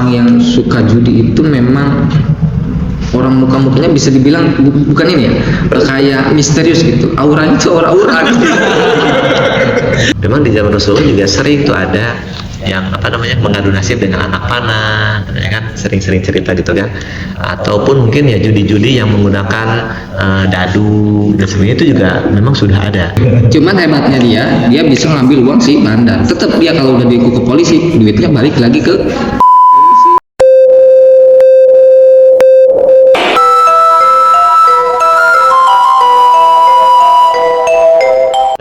orang yang suka judi itu memang orang muka-mukanya bisa dibilang bukan ini ya, kayak misterius gitu, auranya tuh aura-aura gitu. Memang di zaman Rasulullah juga sering tuh ada yang mengadu nasib dengan anak panah, ya kan, sering-sering cerita gitu kan, ataupun mungkin ya judi-judi yang menggunakan dadu dan sebagainya, itu juga memang sudah ada. Cuman hebatnya dia bisa ngambil uang si bandar, tetap dia kalau udah diikut ke polisi duitnya balik lagi ke.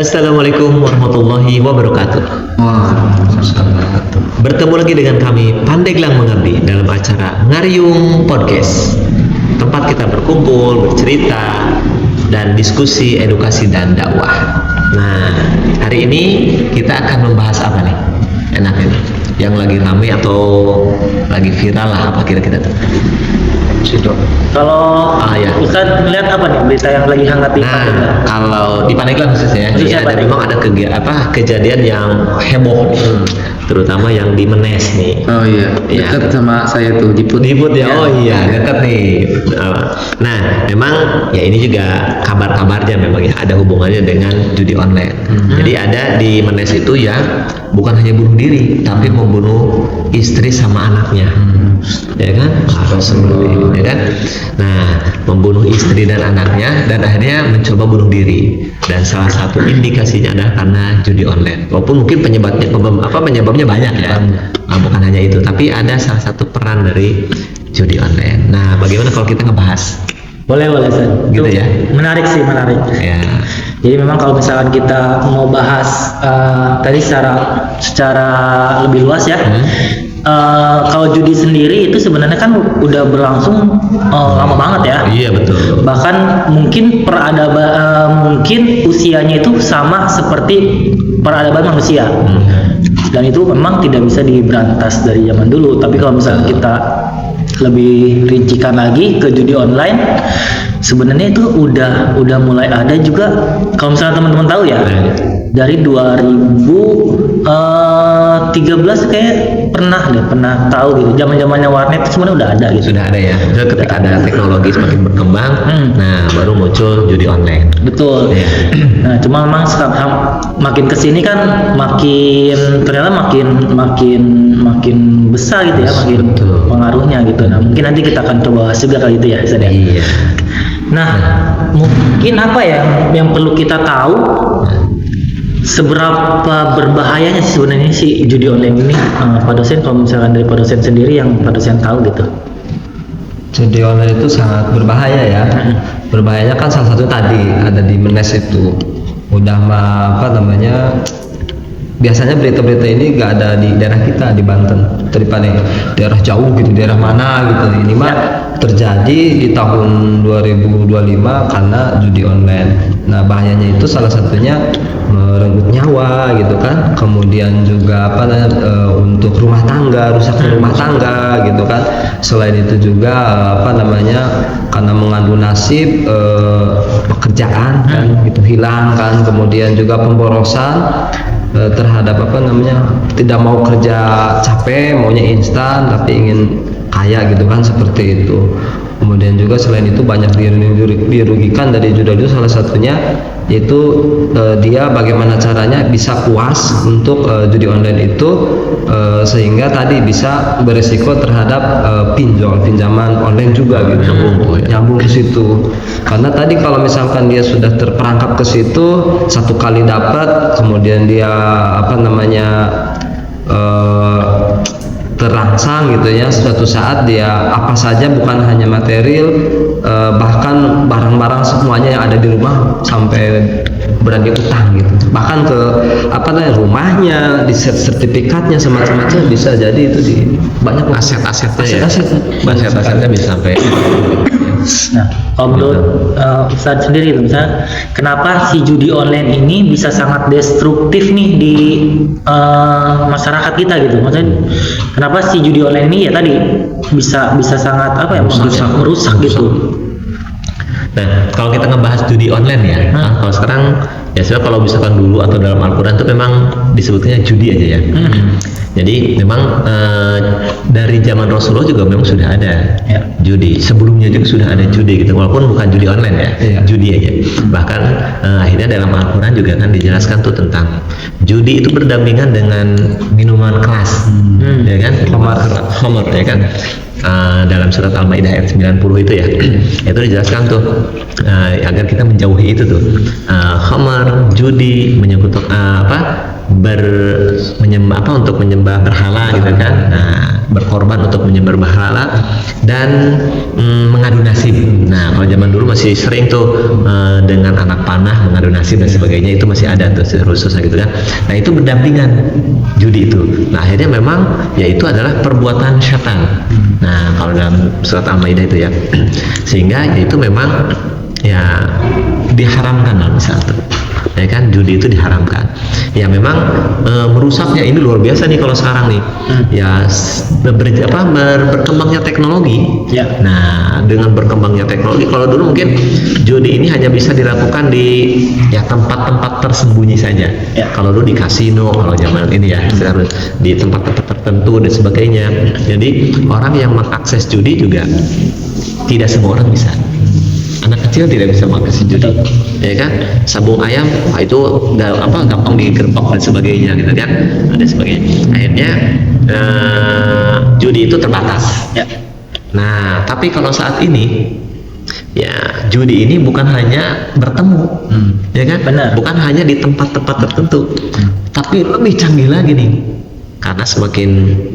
Assalamualaikum warahmatullahi wabarakatuh. Bertemu lagi dengan kami Pandeglang Mengabdi dalam acara Ngariung Podcast, tempat kita berkumpul, bercerita, dan diskusi edukasi dan dakwah. Nah, hari ini kita akan membahas apa nih? Enaknya nih, yang lagi rame atau lagi viral lah, apa kira-kira tuh? Kalau ya. Ustadz melihat apa nih berita yang lagi hangat di Pandeglang? Kalau di Pandeglang khususnya ya, ada memang ada kejadian yang heboh nih, terutama yang di Menes nih. Oh iya, dekat sama saya tuh Diput ya. Oh iya, dekat nih. Nah, memang ya ini juga kabar-kabarnya memang ya ada hubungannya dengan judi online. Jadi ada di Menes itu ya bukan hanya bunuh diri, tapi membunuh istri sama anaknya. Ya kan? Ya kan? Nah, membunuh istri dan anaknya dan akhirnya mencoba bunuh diri. Dan salah satu indikasinya adalah karena judi online. Walaupun mungkin penyebabnya banyak ya. Nah, bukan hanya itu, tapi ada salah satu peran dari judi online. Nah, bagaimana kalau kita ngebahas? Boleh Ustaz. Gitu ya. Menarik. Ya. Jadi memang kalau misalkan kita mau bahas tadi secara lebih luas ya. Kalau judi sendiri itu sebenarnya kan udah berlangsung lama banget ya. Iya betul. Bahkan mungkin mungkin usianya itu sama seperti peradaban manusia. Dan itu memang tidak bisa diberantas dari zaman dulu. Tapi kalau misalnya kita lebih rincikan lagi ke judi online, sebenarnya itu udah mulai ada juga. Kalau misalnya teman-teman tahu ya, dari 2013 kayak pernah tahu gitu, zaman-zamannya warnet itu sebenarnya udah ada gitu. Sudah ada ya. Ketika ada teknologi semakin berkembang, nah baru muncul judi online. Betul. Ya. Nah, cuma memang sekarang makin kesini kan ternyata makin besar gitu ya, makin pengaruhnya gitu. Nah, mungkin nanti kita akan coba juga kali itu ya, Ustaz. Iya. Nah, mungkin apa ya yang perlu kita tahu, seberapa berbahayanya sih sebenarnya si judi online ini, Pak dosen, kalau misalkan dari Pak dosen sendiri yang Pak dosen tahu gitu. Judi online itu sangat berbahaya ya. Berbahayanya kan salah satu tadi ada di Menes itu. Udah biasanya berita-berita ini nggak ada di daerah kita di Banten, daripada daerah jauh gitu, daerah mana gitu. Ini mah terjadi di tahun 2025 karena judi online. Nah, bahayanya itu salah satunya merenggut nyawa gitu kan, kemudian juga untuk rumah tangga, rusak rumah tangga gitu kan. Selain itu juga karena mengandung nasib pekerjaan kan gitu hilang kan, kemudian juga pemborosan terhadap tidak mau kerja capek, maunya instan tapi ingin kaya gitu kan, seperti itu. Kemudian juga selain itu banyak dirugikan dari judi itu, salah satunya yaitu dia bagaimana caranya bisa puas untuk judi online itu, sehingga tadi bisa beresiko terhadap pinjaman online juga gitu, nyambung ke situ. Karena tadi kalau misalkan dia sudah terperangkap ke situ, satu kali dapat, kemudian dia terangsang gitu ya, suatu saat dia apa saja, bukan hanya material, bahkan barang-barang semuanya yang ada di rumah sampai berani utang gitu, bahkan ke rumahnya, di sertifikatnya semacam-macam bisa jadi itu di banyak aset-asetnya bisa sampai. Nah, kalau menurut Ustadz sendiri misalnya, kenapa si judi online ini bisa sangat destruktif nih di masyarakat kita gitu? Maksudnya kenapa si judi online ini ya tadi bisa sangat merusak gitu? Nah, kalau kita ngebahas judi online ya, kalau sekarang ya sebenarnya kalau misalkan dulu atau dalam Al-Quran itu memang disebutnya judi aja ya. Jadi memang dari zaman Rasulullah juga memang sudah ada Ya. judi. Sebelumnya juga sudah ada judi gitu, walaupun bukan judi online ya, Iya. judi aja. Bahkan akhirnya dalam Al-Quran juga kan dijelaskan tuh tentang judi itu berdampingan dengan minuman keras, ya kan? Khamar, ya kan? Dalam surat Al-Maidah ayat 90 itu ya, itu dijelaskan tuh agar kita menjauhi itu tuh khamar, judi, menyekutukan untuk menyembah berhala gitu kan, berkorban untuk menyembah berhala dan mengadu nasib. Nah kalau zaman dulu masih sering tuh dengan anak panah mengadu nasib dan sebagainya, itu masih ada tuh khususnya gitu kan. Nah itu berdampingan judi itu. Nah akhirnya memang ya itu adalah perbuatan syaitan. Nah kalau dalam surat Al-Maidah itu ya, sehingga ya itu memang ya diharamkan lah misalnya, ya kan, judi itu diharamkan. Ya memang merusaknya ini luar biasa nih kalau sekarang nih. Ya berkembangnya teknologi. Ya. Nah dengan berkembangnya teknologi, kalau dulu mungkin judi ini hanya bisa dilakukan di ya tempat-tempat tersembunyi saja. Ya. Kalau dulu di kasino, kalau zaman ini ya di tempat-tempat tertentu dan sebagainya. Jadi orang yang mengakses judi juga tidak semua orang bisa. Anak kecil tidak bisa mengakses judi, ya kan? Sabung ayam, wah itu gampang digerbek dan sebagainya, gitu kan? Ada sebagainya. Akhirnya judi itu terbatas. Ya. Nah, tapi kalau saat ini, ya judi ini bukan hanya bertemu, ya kan? Benar. Bukan hanya di tempat-tempat tertentu, tapi lebih canggih lagi nih. Karena semakin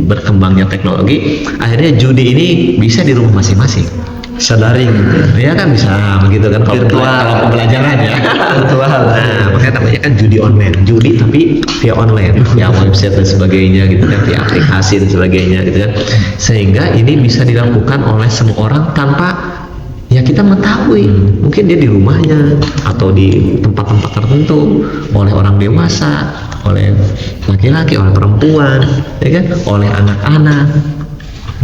berkembangnya teknologi, akhirnya judi ini bisa di rumah masing-masing. Bisa daring gitu. Ya kan bisa begitu kan kalau pembelajaran ya. Virtual. Nah, makanya namanya kan judi online. Judi tapi via online, via website dan sebagainya gitu kan, via aplikasi dan sebagainya gitu kan. Sehingga ini bisa dilakukan oleh semua orang tanpa ya kita mengetahui. Mungkin dia di rumahnya atau di tempat-tempat tertentu, oleh orang dewasa, oleh laki-laki, oleh perempuan, ya kan, oleh anak-anak.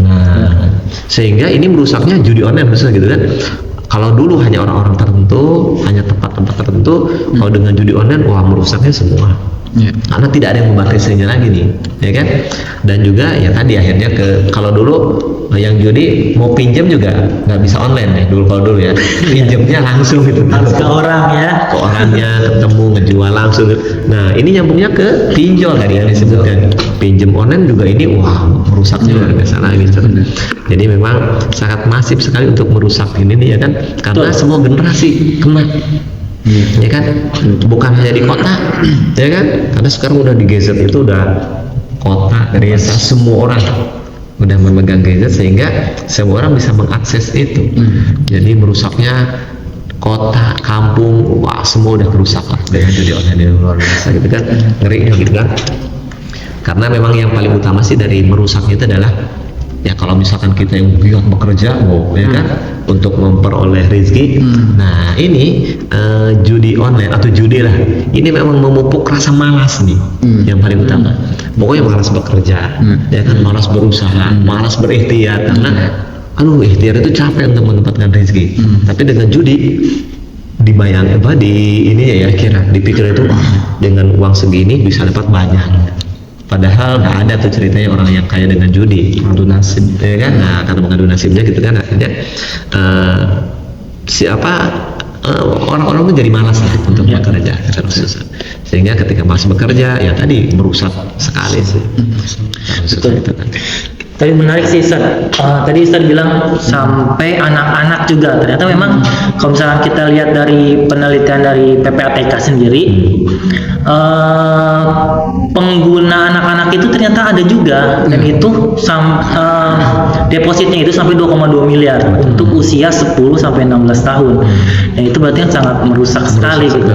Nah, sehingga ini merusaknya judi online khususnya gitu kan. Kalau dulu hanya orang-orang tertentu, hanya tempat-tempat tertentu, kalau dengan judi online, wah merusaknya semua. Karena tidak ada yang membatasinya lagi nih, ya kan? Dan juga ya tadi akhirnya kalau dulu yang judi mau pinjam juga nggak bisa online ya kalau dulu ya, pinjamnya langsung gitu. Harus ke orang ya. Ke orangnya ketemu ngejual langsung. Nah ini nyambungnya ke pinjol tadi yang disebutkan. Pinjam online juga ini wah merusaknya luar biasa lagi. Jadi memang sangat masif sekali untuk merusak ini nih ya kan, karena semua generasi kena. Ya kan, bukan hanya di kota, ya kan, karena sekarang udah di gadget itu udah kota, desa, semua orang udah memegang gadget sehingga semua orang bisa mengakses itu. Jadi merusaknya kota, kampung, wah semua udah kerusak lah dengan judi online ini luar biasa gitu kan, ngerinya gitu kan. Karena memang yang paling utama sih dari merusaknya itu adalah ya kalau misalkan kita yang giat bekerja, ya kan, untuk memperoleh rezeki. Nah ini judi online atau judi lah, ini memang memupuk rasa malas nih, yang paling utama. Pokoknya malas bekerja, ya kan, malas berusaha, malas berikhtiar karena, ikhtiar itu capek untuk mendapatkan rezeki. Tapi dengan judi dibayang di ini ya kira dipikir itu dengan uang segini bisa dapat banyak. Padahal nggak ada tuh ceritanya orang yang kaya dengan judi, mengadu nasib, ya kan? Nah, karena mengadu nasibnya gitu kan, akhirnya orang-orang itu jadi malas lah untuk bekerja, sehingga ketika malas bekerja, ya tadi merusak sekali sih. Betul. Tapi menarik sih Ustaz. Tadi Ustaz bilang sampai anak-anak juga. Ternyata memang kalau misalnya kita lihat dari penelitian dari PPATK sendiri, pengguna anak-anak itu ternyata ada juga, dan itu depositnya itu sampai 2,2 miliar untuk usia 10 sampai 16 tahun. Nah, itu berarti kan sangat merusak sekali gitu.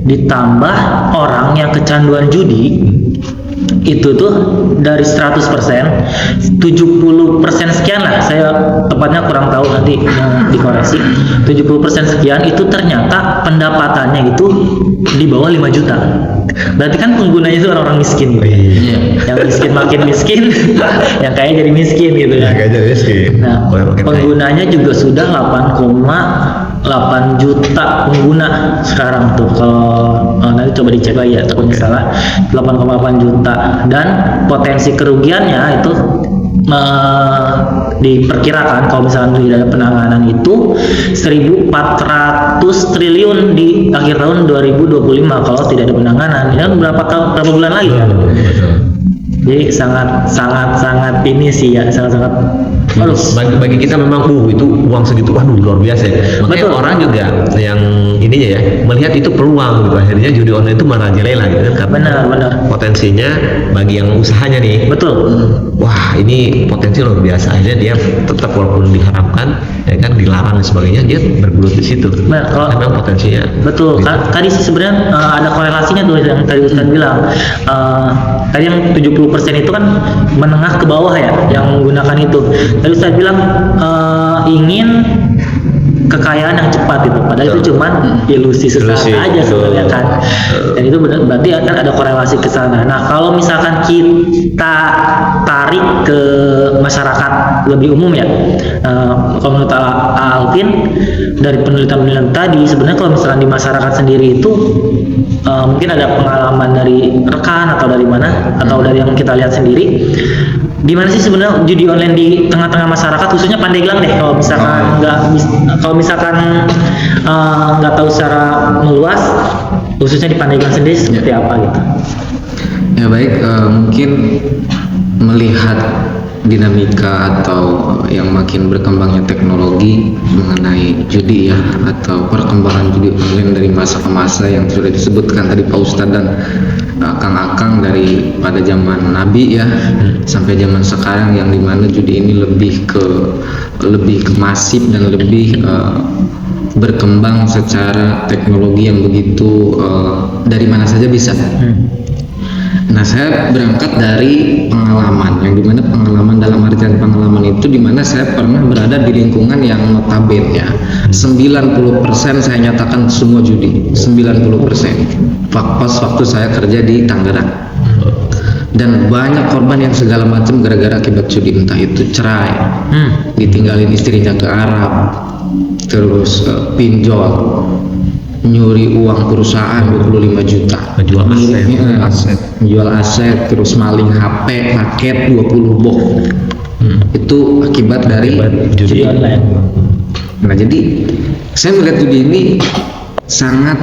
Ditambah orang yang kecanduan judi itu tuh dari 100%, 70% sekian lah, saya tepatnya kurang tahu, nanti yang dikoreksi, 70% sekian itu ternyata pendapatannya itu di bawah 5 juta. Berarti kan penggunanya itu orang-orang miskin gitu. Yang miskin makin miskin, yang kaya jadi miskin gitu kan. Jadi miskin. Nah, penggunanya juga sudah 8,6 8 juta pengguna sekarang tuh. Kalau nanti coba dicek lagi ya, takutnya salah. 8,8 juta, dan potensi kerugiannya itu diperkirakan kalau misalkan tidak ada penanganan itu 1.400 triliun di akhir tahun 2025 kalau tidak ada penanganan. Ini kan berapa bulan lagi kan? Jadi sangat ini sih ya, sangat bagi kita memang itu uang segitu, waduh luar biasa ya. Makanya Betul. orang juga yang ininya ya melihat itu peluang gitu, akhirnya judi online itu merajalela gitu kan, karena benar. potensinya bagi yang usahanya nih, Betul. wah ini potensi luar biasa, akhirnya dia tetap walaupun diharamkan ya kan, dilarang dan sebagainya, dia bergelut di situ. Nah, kalau- Karena memang potensinya Betul. gitu. Tadi sih sebenarnya ada korelasinya tuh yang tadi Ustaz bilang. Tadi yang 70% itu kan menengah ke bawah ya yang menggunakan itu. Tadi Ustaz bilang ingin kekayaan yang cepat itu, padahal itu cuman ilusi sesaat Ilusi, aja sebenarnya kan. Dan itu berarti akan ada korelasi ke sana. Nah, kalau misalkan kita tarik ke masyarakat lebih umum ya, kalau menurut Alvin dari penelitian tadi, sebenarnya kalau misalkan di masyarakat sendiri itu mungkin ada pengalaman dari rekan atau dari mana, atau dari yang kita lihat sendiri, gimana sih sebenarnya judi online di tengah-tengah masyarakat, khususnya Pandeglang deh, kalau misalkan nggak tahu secara meluas, khususnya di Pandeglang sendiri seperti apa gitu. Ya baik, mungkin melihat dinamika atau yang makin berkembangnya teknologi mengenai judi ya, atau perkembangan judi online dari masa ke masa yang sudah disebutkan tadi Pak Ustadz dan Akang-akang, dari pada zaman Nabi ya sampai zaman sekarang, yang dimana judi ini lebih ke masif dan lebih berkembang secara teknologi yang begitu dari mana saja bisa. Nah, saya berangkat dari pengalaman, yang dimana pengalaman dalam artian pengalaman itu dimana saya pernah berada di lingkungan yang notabene ya 90% saya nyatakan semua judi, 90%. Pas waktu saya kerja di Tangerang, dan banyak korban yang segala macam gara-gara akibat judi, entah itu cerai, ditinggalin istrinya ke Arab, terus pinjol, nyuri uang perusahaan 25 juta, Menjual aset. menjual aset, terus maling HP paket 20 box. Itu akibat dari Judi online. Nah, jadi saya melihat judi ini sangat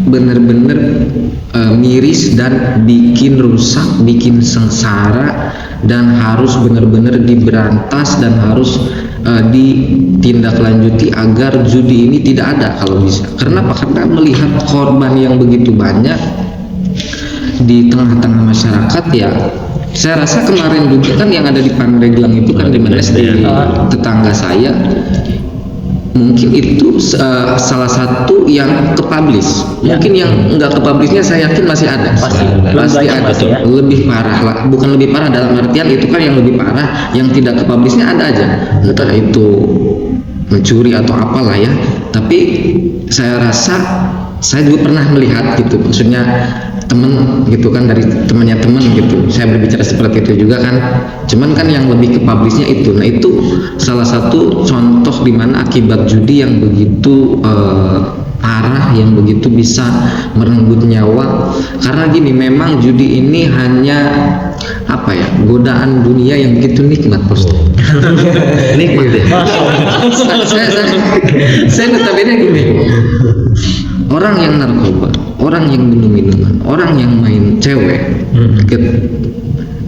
benar-benar miris dan bikin rusak, bikin sengsara, dan harus benar-benar diberantas dan harus ditindaklanjuti agar judi ini tidak ada kalau bisa. Kenapa? Karena melihat korban yang begitu banyak di tengah-tengah masyarakat ya. Saya rasa kemarin juga kan yang ada di Pandeglang itu kan di mana SD tetangga saya, mungkin itu salah satu yang kepublish. Mungkin yang enggak kepublishnya saya yakin masih ada. Pasti ada. pasti ya. Lebih parah lah, bukan lebih parah dalam artian itu kan yang lebih parah, yang tidak kepublishnya ada aja. Entah itu mencuri atau apalah ya. Tapi saya rasa saya juga pernah melihat gitu, maksudnya temen gitu kan, dari temannya temen gitu, saya berbicara seperti itu juga kan, cuman kan yang lebih ke publishnya itu. Nah, itu salah satu contoh di mana akibat judi yang begitu parah, yang begitu bisa merenggut nyawa. Karena gini, memang judi ini hanya apa ya, godaan dunia yang begitu nikmat, Bos. nikmat ya. Saya notabene gini, orang yang narkoba, orang yang minum minuman, orang yang main cewek,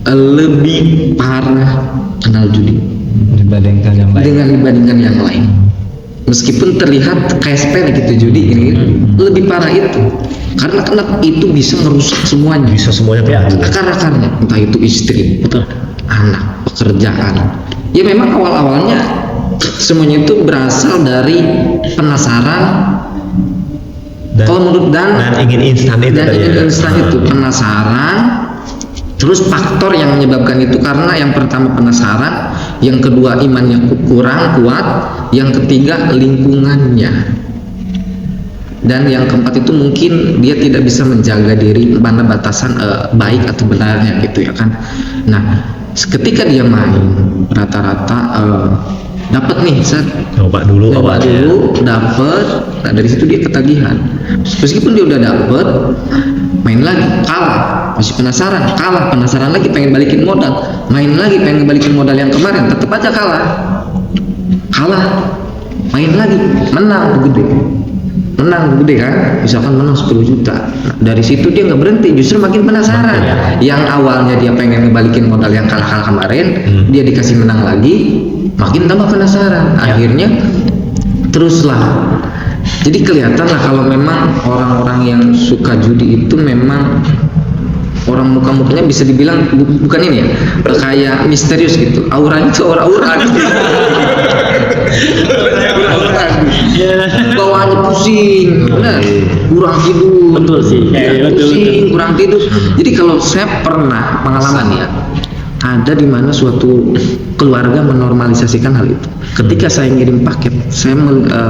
lebih parah kenal judi dibandingkan yang lain. dengan dibandingkan yang lain. Meskipun terlihat kayak sepele gitu, judi ini lebih parah itu. Karena itu bisa merusak semuanya. Bisa semuanya terjadi. Akar-akarnya, entah itu istri, anak, pekerjaan. Ya memang awal-awalnya semuanya itu berasal dari penasaran. Kalau menurut Dan ingin instan itu dan tadi ingin ya. instan itu penasaran. Terus faktor yang menyebabkan itu karena yang pertama penasaran, yang kedua imannya kurang kuat, yang ketiga lingkungannya, dan yang keempat itu mungkin dia tidak bisa menjaga diri mana batasan baik atau benarnya gitu ya kan. Nah, ketika dia main rata-rata dapat nih, set, Coba dulu nyoba awalnya. dulu, dapet, nah dari situ dia ketagihan. Meskipun dia udah dapet, main lagi, kalah, masih penasaran lagi, pengen balikin modal, main lagi, pengen balikin modal yang kemarin, tetap aja kalah, main lagi, menang gede kan, misalkan menang 10 juta. Nah, dari situ dia nggak berhenti, justru makin penasaran. Yang awalnya dia pengen ngebalikin modal yang kalah kemarin, dia dikasih menang lagi, makin tambah penasaran. Akhirnya teruslah. Jadi kelihatan lah kalau memang orang-orang yang suka judi itu memang orang muka-mukanya bisa dibilang bukan ini ya, kayak misterius gitu, auranya tuh aura-aura gitu. Bawaannya pusing, benar, kurang tidur. Betul sih. Pusing, kurang tidur. Jadi kalau saya pernah pengalaman ya, ada di mana suatu keluarga menormalisasikan hal itu. Ketika saya ngirim paket, saya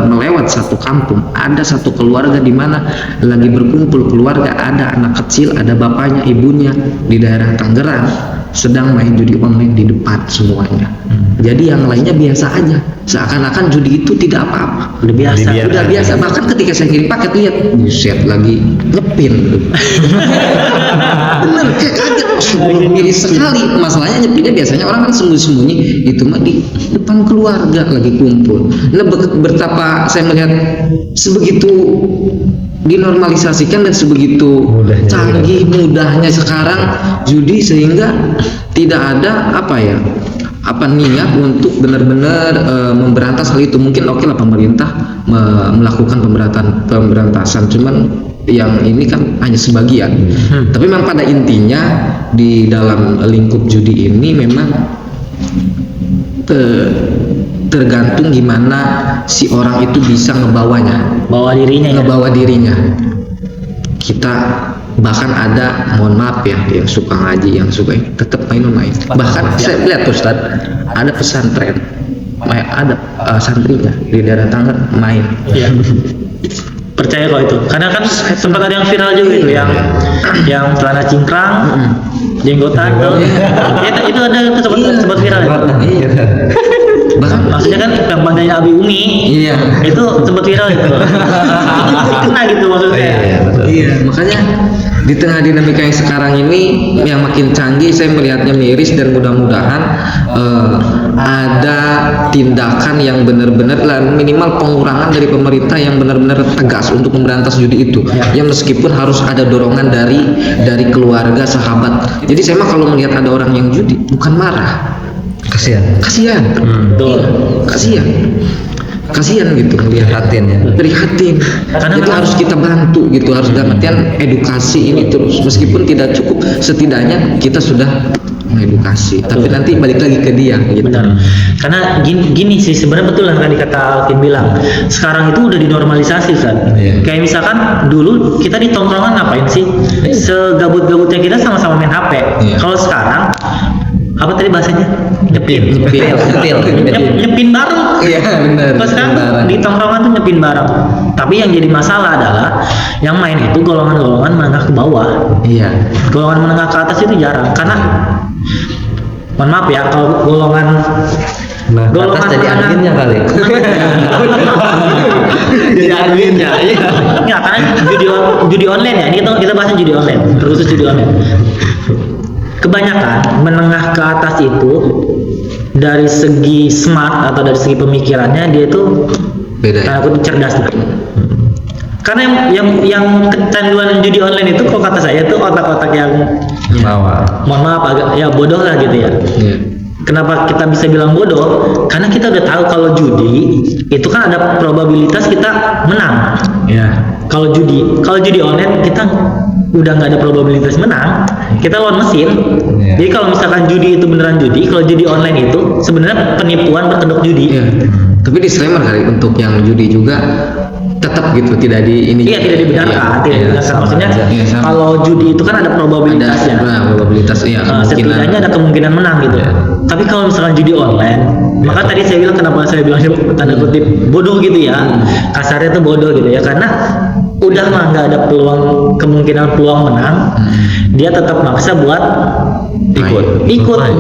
melewat satu kampung, ada satu keluarga di mana lagi berkumpul keluarga, ada anak kecil, ada bapaknya, ibunya di daerah Tangerang sedang main judi online di depan semuanya. Jadi yang lainnya biasa aja, seakan-akan judi itu tidak apa-apa. Udah biasa. Bahkan ketika saya ngirim paket, lihat, buset, lagi nyepin. Bener, kayak kaget, miris sekali. Masalahnya nyepinnya biasanya orang kan sembunyi-sembunyi, itu mah di depan keluarga lagi kumpul. Nah, betapa saya melihat sebegitu dinormalisasikan dan sebegitu canggih mudahnya sekarang judi, sehingga tidak ada niat untuk benar-benar memberantas hal itu. Mungkin oke lah pemerintah melakukan pemberantasan, cuman yang ini kan hanya sebagian. Tapi memang pada intinya di dalam lingkup judi ini memang tergantung gimana si orang itu bisa ngebawa dirinya. Kita bahkan ada, mohon maaf ya, yang suka ngaji, yang suka tetap main. Bahkan saya lihat Ustaz, ada pesantren, ada santrinya di daerah Tangerang main. Iya. Percaya kalau itu, karena kan sempat ada yang viral juga itu, yang celana cingkrang, jenggotan, itu ada sempat viral. Bahkan Maksudnya kan yang pandanya Abi Umi, itu sempat viral itu. Kena gitu maksudnya. Iya, makanya di tengah dinamika yang sekarang ini yang makin canggih, saya melihatnya miris, dan mudah-mudahan ada tindakan yang benar-benar minimal pengurangan dari pemerintah yang benar-benar tegas untuk memberantas judi itu. Ya meskipun harus ada dorongan dari keluarga, sahabat. Jadi saya mah kalau melihat ada orang yang judi bukan marah, kasihan. Betul. Kasihan gitu, prihatin. Karena Jadi harus kita bantu gitu, harus dalam artian edukasi ini terus, meskipun tidak cukup, setidaknya kita sudah mengedukasi. Tapi nanti balik lagi ke dia gitu. Benar. Karena gini sih sebenarnya, betul yang tadi kata Alvin bilang. Sekarang itu udah dinormalisasi kan. Kayak misalkan dulu kita di tongkrongan ngapain sih? Segabut-gabutnya kita sama-sama main HP. Kalau sekarang apa tadi bahasanya? Nyepin bareng. Iya, benar. Pas sekarang tuh di tongkrongan tuh nyepin bareng. Tapi yang jadi masalah adalah yang main itu golongan-golongan menengah ke bawah. Iya. Golongan menengah ke atas itu jarang, karena mohon maaf ya, kalau golongan jadi adminnya kali. Jadi adminnya. Iya, karena judi online ya. Ini kita bahas judi online, khusus judi online. Kebanyakan menengah ke atas itu dari segi smart atau dari segi pemikirannya dia itu Beda. Aku cerdas. Karena yang kecanduan judi online itu, kalau kata saya itu otak-otak yang mohon maaf agak ya bodoh lah gitu ya. Kenapa kita bisa bilang bodoh? Karena kita udah tahu kalau judi itu kan ada probabilitas kita menang. Kalau judi online kita udah nggak ada probabilitas menang, kita lawan mesin. Jadi kalau misalkan judi itu beneran judi, kalau judi online itu sebenarnya penipuan berkedok judi. Tapi disclaimer kali untuk yang judi juga tetap gitu, tidak di ini. Tidak dibenarkan. Maksudnya kalau judi itu kan ada probabilitasnya. Probabilitas setidaknya ada kemungkinan menang gitu. Tapi kalau misalkan judi online, maka tadi saya bilang kenapa saya bilang tanda kutip bodoh gitu ya. Kasarnya tuh bodoh gitu ya, karena udah mah nggak ada kemungkinan peluang menang, dia tetap maksa buat ikut main.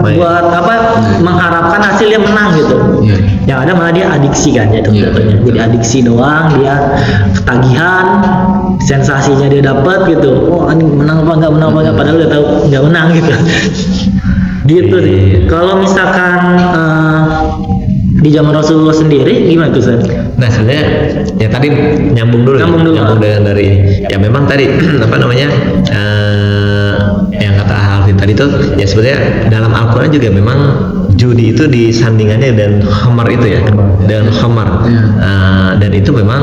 Main. buat apa mengharapkan hasil dia menang gitu. Iya. Yang ada malah dia adiksi kan ya Iya, jatuhnya. Jadi adiksi doang, dia ketagihan, sensasinya dia dapat gitu. Oh ini menang apa enggak, menang apa enggak, padahal udah tahu enggak menang gitu. Gitu sih. Iya. Kalau misalkan di zaman Rasulullah sendiri gimana tuh San? Nah sebenarnya ya tadi nyambung dulu dengan dari ya memang tadi apa namanya yang kata Alvin tadi tuh ya sebenarnya dalam Al-Quran juga memang judi itu disandingannya dan khamar itu ya, dengan khamar. Dan itu memang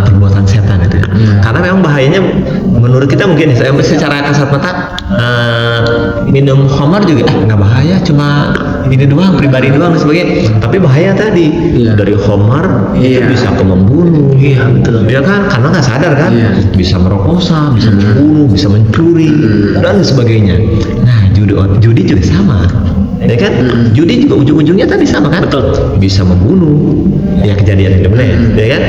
perbuatan setan itu ya. Karena memang bahayanya menurut kita mungkin saya secara kasat mata minum khamar juga nggak bahaya, cuma ini doang, pribadi doang dan sebagainya. Tapi bahaya tadi dari khamar itu bisa ke membunuh, betul. Dia kan karena nggak sadar kan, bisa merkosa, bisa membunuh, bisa mencuri dan sebagainya. Nah judi juga sama. Ya kan, judi juga ujung-ujungnya tadi sama kan, Betul. bisa membunuh, ya kejadian yang benar ya kan,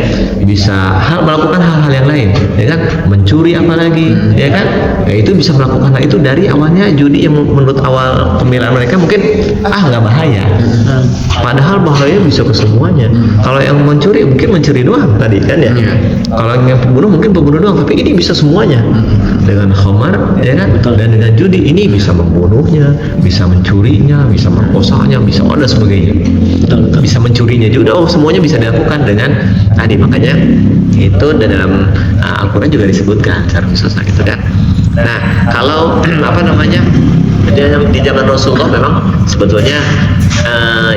bisa melakukan hal-hal yang lain, ya kan, mencuri apalagi, ya kan, ya itu bisa melakukan hal itu dari awalnya judi yang menurut awal pembelaan mereka mungkin nggak bahaya, padahal bahaya bisa ke semuanya. Kalau yang mencuri mungkin mencuri doang tadi kan ya, kalau yang pembunuh mungkin pembunuh doang, tapi ini bisa semuanya dengan khamar, ya kan, dan dengan judi ini bisa membunuhnya, bisa mencurinya, bisa merkosanya, bisa dan sebagainya. Bisa mencurinya juga, semuanya bisa dilakukan dengan tadi. Makanya itu dalam Al-Quran juga disebutkan secara khusus gitu kan. Nah kalau apa namanya di zaman Rasulullah memang sebetulnya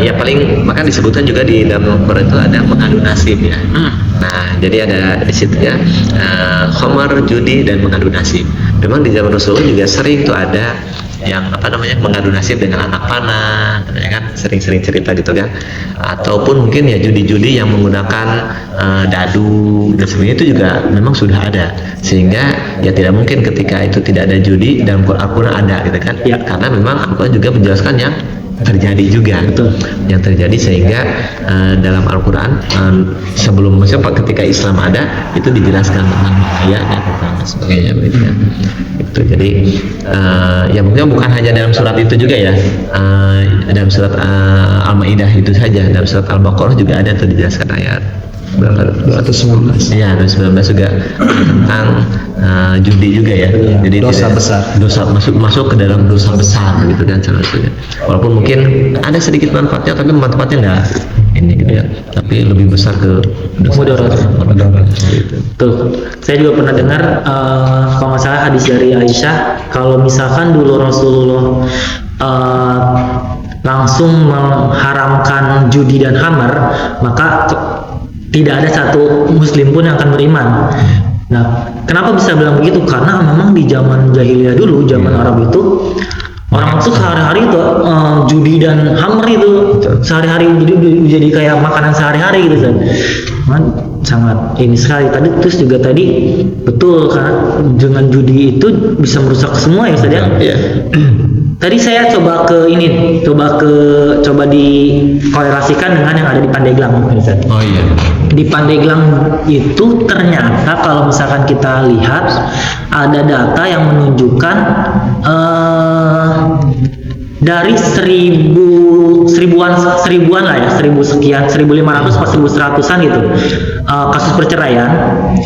ya paling maka disebutkan juga di dalam Al-Quran itu ada mengadu nasib ya. Nah jadi ada di situ ya khamar, judi dan mengadu nasib. Memang di zaman Rasulullah juga sering tuh ada yang apa namanya mengadu nasib dengan anak panah, ya kan, sering-sering cerita gitu kan, ataupun mungkin ya judi-judi yang menggunakan dadu dan sebagainya itu juga memang sudah ada, sehingga ya tidak mungkin ketika itu tidak ada judi dalam Al-Quran ada gitu kan, karena memang Al-Quran juga menjelaskan yang terjadi juga. Betul. Yang terjadi sehingga dalam Al-Quran sebelum ketika Islam ada itu dijelaskan tentang bahaya dan tentang sebagainya begitu ya. Itu jadi ya mungkin bukan hanya dalam surat itu juga ya, dalam surat Al-Maidah itu saja, dalam surat Al-Baqarah juga ada tuh dijelaskan ayat 219. Ya, 219 juga tentang judi juga ya. Jadi dosa besar. Dosa masuk ke dalam dosa besar gitu kan salah satunya. Walaupun mungkin ada sedikit manfaatnya, tapi manfaatnya enggak ini gitu ya. Tapi lebih besar ke Mudarat. Gitu. Tuh, saya juga pernah dengar kalau nggak salah hadis dari Aisyah, kalau misalkan dulu Rasulullah langsung mengharamkan judi dan khamar, maka tidak ada satu muslim pun yang akan beriman. Nah, kenapa bisa bilang begitu? Karena memang di zaman jahiliyah dulu, zaman Arab itu orang itu sehari-hari itu judi dan khamr itu sehari-hari jadi kayak makanan sehari-hari gitu kan. Sangat ini sekali tadi, terus juga tadi betul karena dengan judi itu bisa merusak semua ya Ustaz ya. Iya. Tadi saya coba dikorelasikan dengan yang ada di Pandeglang, Ustaz. Oh iya. Di Pandeglang itu ternyata kalau misalkan kita lihat ada data yang menunjukkan dari seribuan lah ya, 1000 sekian, 1500 atau 1100-an gitu kasus perceraian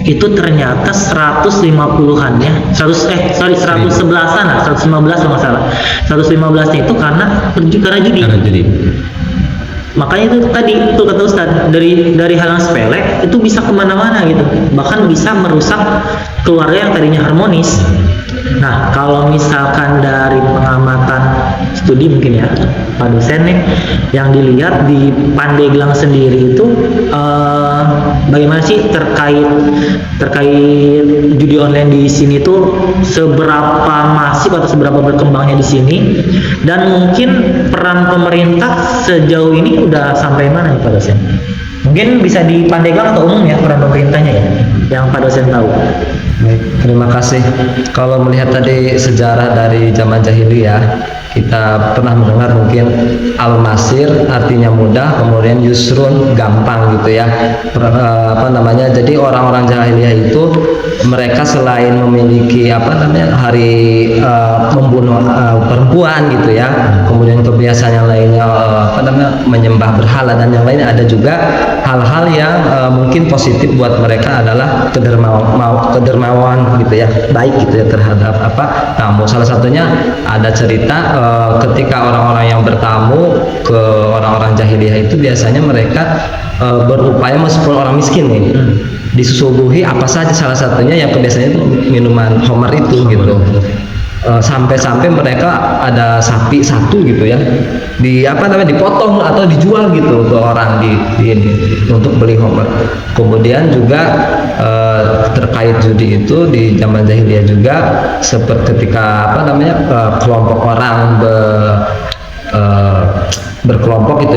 itu ternyata 111-an ya, 111-an lah, 115 kalau nggak salah, 115-nya itu karena judi. Makanya itu tadi itu kata Ustaz, dari hal yang sepele itu bisa kemana-mana gitu, bahkan bisa merusak keluarga yang tadinya harmonis. Nah kalau misalkan dari pengamatan studi mungkin ya Pak dosen nih, yang dilihat di Pandeglang sendiri itu bagaimana sih terkait judi online di sini tuh seberapa masif atau seberapa berkembangnya di sini, dan mungkin peran pemerintah sejauh ini udah sampai mana nih Pak dosen? Mungkin bisa di Pandeglang atau umum ya peran pemerintahnya ya, yang Pak dosen tahu. Baik, terima kasih. Kalau melihat tadi sejarah dari zaman jahiliyah, kita pernah mendengar mungkin al-masir artinya mudah, kemudian yusrun gampang gitu ya. Jadi orang-orang jahiliyah itu mereka selain memiliki hari membunuh perempuan gitu ya, kemudian kebiasaan yang lainnya menyembah berhala dan yang lainnya, ada juga hal-hal yang mungkin positif buat mereka adalah kedermawan gitu ya, baik gitu ya terhadap tamu. Salah satunya ada cerita ketika orang-orang yang bertamu ke orang-orang jahiliyah itu biasanya mereka berupaya meskipun orang miskin nih disuguhi apa saja, salah satunya yang kebiasaannya itu minuman homer itu gitu. Sampai-sampai mereka ada sapi satu gitu ya dipotong atau dijual gitu ke orang di ini untuk beli homer. Kemudian juga terkait judi itu di zaman jahiliyah juga seperti ketika kelompok orang berkelompok gitu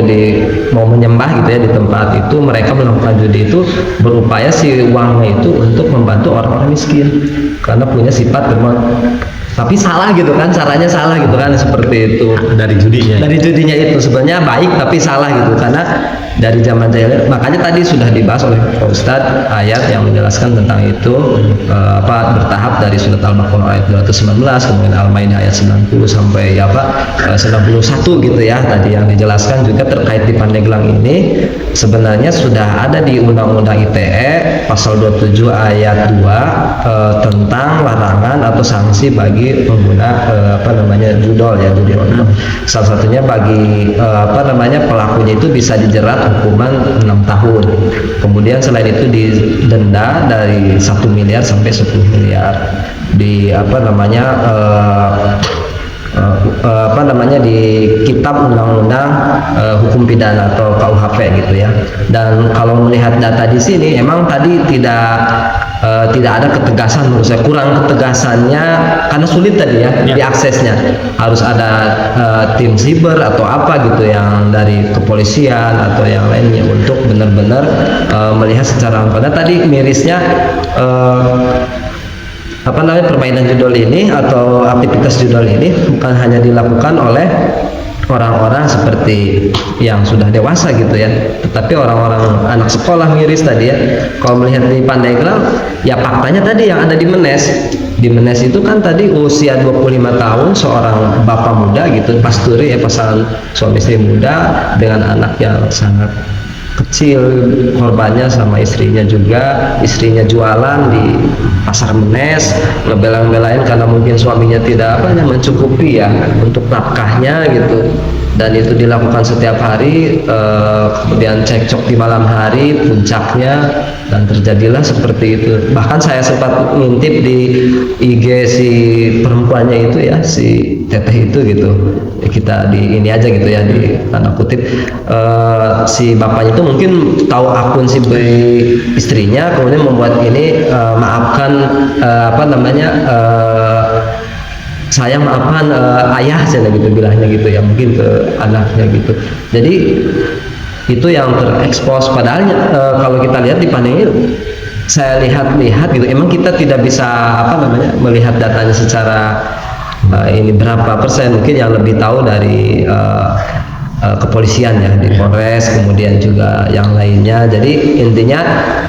mau menyembah gitu ya di tempat itu, mereka melakukan judi itu berupaya si uangnya itu untuk membantu orang-orang miskin karena punya sifat tapi salah gitu kan, caranya salah gitu kan, seperti itu. Dari judinya itu sebenarnya baik tapi salah gitu, karena dari zaman jahiliyah. Makanya tadi sudah dibahas oleh Pak Ustadz ayat yang menjelaskan tentang itu, bertahap dari surat Al-Baqarah ayat 219, kemudian Al-Maidah ayat 90 sampai 91 gitu ya. Tadi yang dijelaskan juga terkait di Pandeglang ini sebenarnya sudah ada di Undang-Undang ITE pasal 27 ayat 2 tentang larangan atau sanksi bagi pengguna judol ya, judi online. Salah satunya bagi pelakunya itu bisa dijerat hukuman 6 tahun. Kemudian selain itu didenda dari 1 miliar sampai 10 miliar. Di di kitab undang-undang hukum pidana atau KUHP gitu ya. Dan kalau melihat data di sini emang tadi tidak ada ketegasan, menurut saya kurang ketegasannya karena sulit tadi ya diaksesnya. Harus ada tim siber atau apa gitu yang dari kepolisian atau yang lainnya untuk benar-benar melihat secara karena tadi mirisnya permainan judol ini atau aktivitas judol ini bukan hanya dilakukan oleh orang-orang seperti yang sudah dewasa gitu ya, tetapi orang-orang anak sekolah miris tadi ya. Kalau melihat di Pandeglang ya faktanya tadi yang ada di Menes itu kan tadi usia 25 tahun seorang bapak muda gitu, pasturi ya, pasangan suami istri muda dengan anak yang sangat kecil, korbannya sama istrinya juga. Istrinya jualan di pasar Menes, ngebela-belain karena mungkin suaminya tidak mencukupi ya untuk nafkahnya gitu, dan itu dilakukan setiap hari. Kemudian cekcok di malam hari puncaknya, dan terjadilah seperti itu. Bahkan saya sempat ngintip di IG si perempuannya itu ya, si teteh itu gitu, kita di ini aja gitu ya, di tanda kutip, si bapaknya itu mungkin tahu akun si istrinya, kemudian membuat ini maafkan saya maafkan ayah saya gitu bilangnya gitu ya, mungkin ke anaknya gitu. Jadi itu yang terekspos. Padahal kalau kita lihat di panel saya lihat gitu, emang kita tidak bisa melihat datanya secara ini berapa persen, mungkin yang lebih tahu dari kepolisian ya, di Polres, kemudian juga yang lainnya. Jadi intinya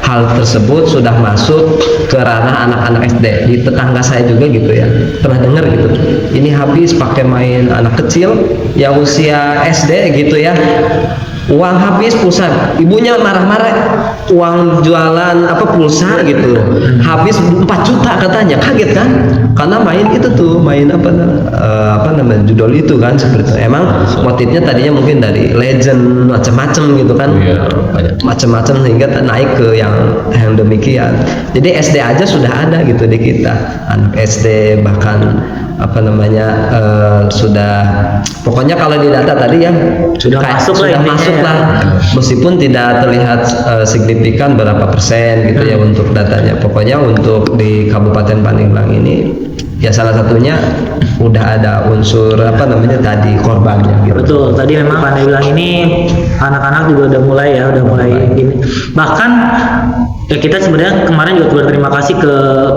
hal tersebut sudah masuk ke ranah anak-anak SD. Di tetangga saya juga gitu ya, pernah dengar gitu, ini habis pakai main anak kecil yang usia SD gitu ya, uang habis, pulsa, ibunya marah-marah, uang jualan pulsa gitu habis 4 juta katanya. Kaget kan, karena main itu tuh, main judol itu kan, seperti itu. Emang motifnya tadinya mungkin dari legend macam-macam gitu kan, macam-macam sehingga naik ke yang demikian. Jadi SD aja sudah ada gitu di kita, anak SD bahkan sudah, pokoknya kalau di data tadi ya sudah masuk lah, meskipun tidak terlihat signifikan berapa persen gitu ya untuk datanya. Pokoknya untuk di Kabupaten Pandeglang ini ya salah satunya udah ada unsur apa namanya tadi korbannya gitu. Betul, tadi memang Pandai bilang ini anak-anak juga udah mulai ini. Bahkan ya kita sebenarnya kemarin juga berterima kasih ke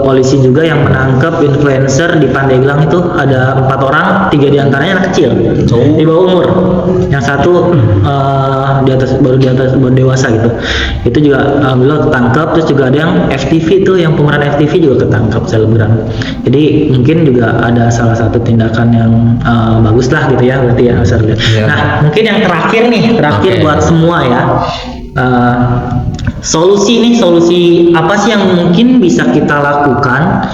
polisi juga yang menangkap influencer di Pandeglang itu ada 4 orang, 3 diantaranya anak kecil di bawah umur, yang satu baru dewasa gitu. Itu juga alhamdulillah ketangkap. Terus juga ada yang FTV tuh, yang pemeran FTV juga ketangkap selebgram. Jadi mungkin juga ada salah satu tindakan yang bagus lah gitu ya berarti ya Mas Arli. Ya. Nah mungkin yang terakhir buat semua ya, solusi apa sih yang mungkin bisa kita lakukan?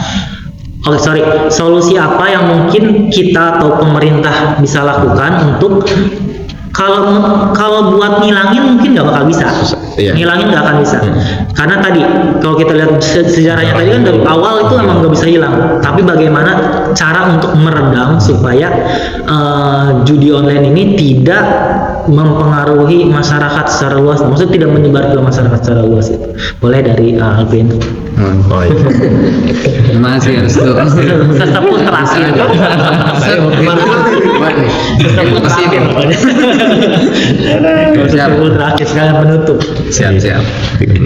Solusi apa yang mungkin kita atau pemerintah bisa lakukan untuk kalau buat ngilangin mungkin nggak bakal bisa. Iya. Ngilangin nggak akan bisa. Karena tadi kalau kita lihat sejarahnya tadi kan dari awal itu emang nggak bisa hilang. Tapi bagaimana cara untuk meredam supaya judi online ini tidak mempengaruhi masyarakat secara luas, maksudnya tidak menyebar ke masyarakat secara luas itu. Boleh dari Alvin. Oh iya. Terima kasih Restu. Sesepuh terakhir. Sesepuh terakhir sekalian penutup. Siap.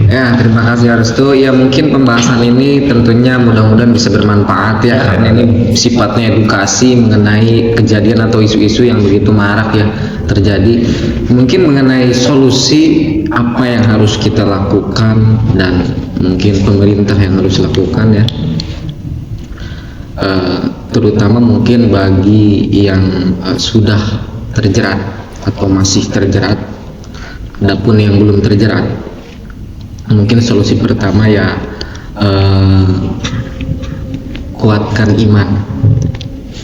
Ya, terima kasih Restu. Ya mungkin pembahasan ini tentunya mudah-mudahan bisa bermanfaat ya, karena ini sifatnya edukasi mengenai kejadian atau isu-isu yang begitu marak ya terjadi. Mungkin mengenai solusi apa yang harus kita lakukan dan mungkin pemerintah yang harus lakukan ya, terutama mungkin bagi yang sudah terjerat atau masih terjerat, adapun yang belum terjerat, mungkin solusi pertama ya kuatkan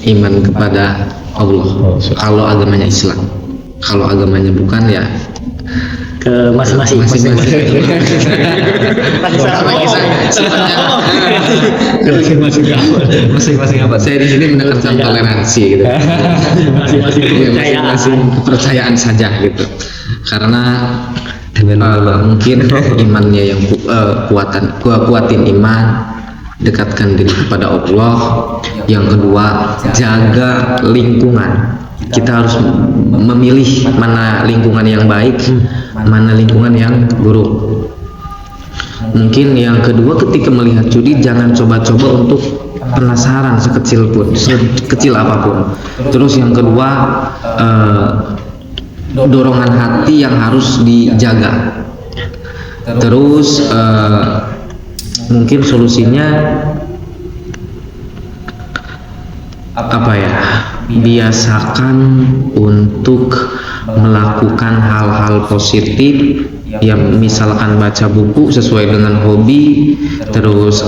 iman kepada Allah kalau agamanya Islam. Kalau agamanya bukan ya Ke masing-masing. Masing-masing apa? Saya di sini menekankan toleransi gitu. Masing-masing kepercayaan saja gitu. Karena mungkin imannya yang kuatin iman, dekatkan diri kepada Allah. Yang kedua, jaga lingkungan. Kita harus memilih mana lingkungan yang baik, mana lingkungan yang buruk. Mungkin yang kedua, ketika melihat judi jangan coba-coba untuk penasaran sekecil apapun. Terus yang kedua, dorongan hati yang harus dijaga. Terus mungkin solusinya apa ya? Biasakan untuk melakukan hal-hal positif, ya misalkan baca buku sesuai dengan hobi, terus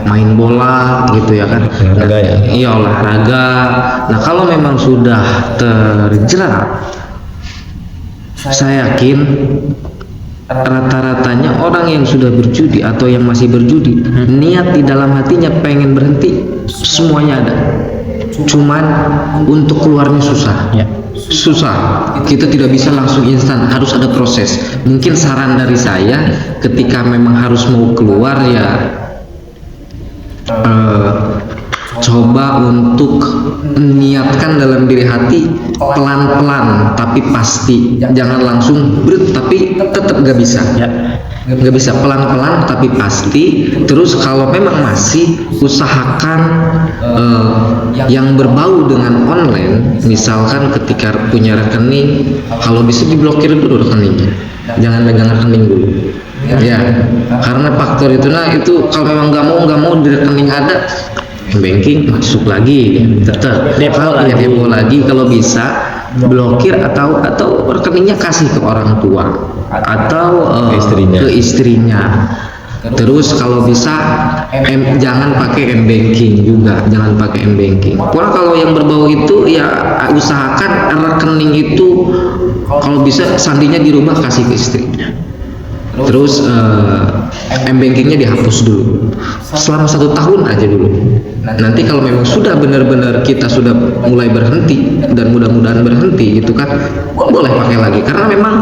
main bola gitu ya kan, olahraga ya. Iya, olahraga. Nah kalau memang sudah terjerat, saya yakin rata-ratanya orang yang sudah berjudi atau yang masih berjudi, niat di dalam hatinya pengen berhenti, semuanya ada. Cuman untuk keluarnya susah. Kita tidak bisa langsung instan, harus ada proses. Mungkin saran dari saya, ketika memang harus mau keluar ya coba untuk niatkan dalam diri hati pelan-pelan tapi pasti, jangan langsung berat tapi tetap gak bisa. Nggak bisa, pelan-pelan tapi pasti. Terus kalau memang masih, usahakan yang berbau dengan online, misalkan ketika punya rekening, kalau bisa diblokir dulu rekeningnya, jangan megang rekening dulu ya, karena faktor itu kalau memang nggak mau di rekening ada banking, masuk lagi tetap depo lagi. Kalau bisa blokir atau rekeningnya kasih ke orang tua atau ke istrinya. Terus kalau bisa jangan pakai m-banking juga, jangan pakai m-banking. Pokoknya kalau yang berbau itu ya usahakan rekening itu kalau bisa sandinya dirubah, kasih ke istrinya. Terus m-bankingnya dihapus dulu selama 1 tahun aja dulu. Nanti kalau memang sudah benar-benar kita sudah mulai berhenti, dan mudah-mudahan berhenti itu kan, boleh pakai lagi. Karena memang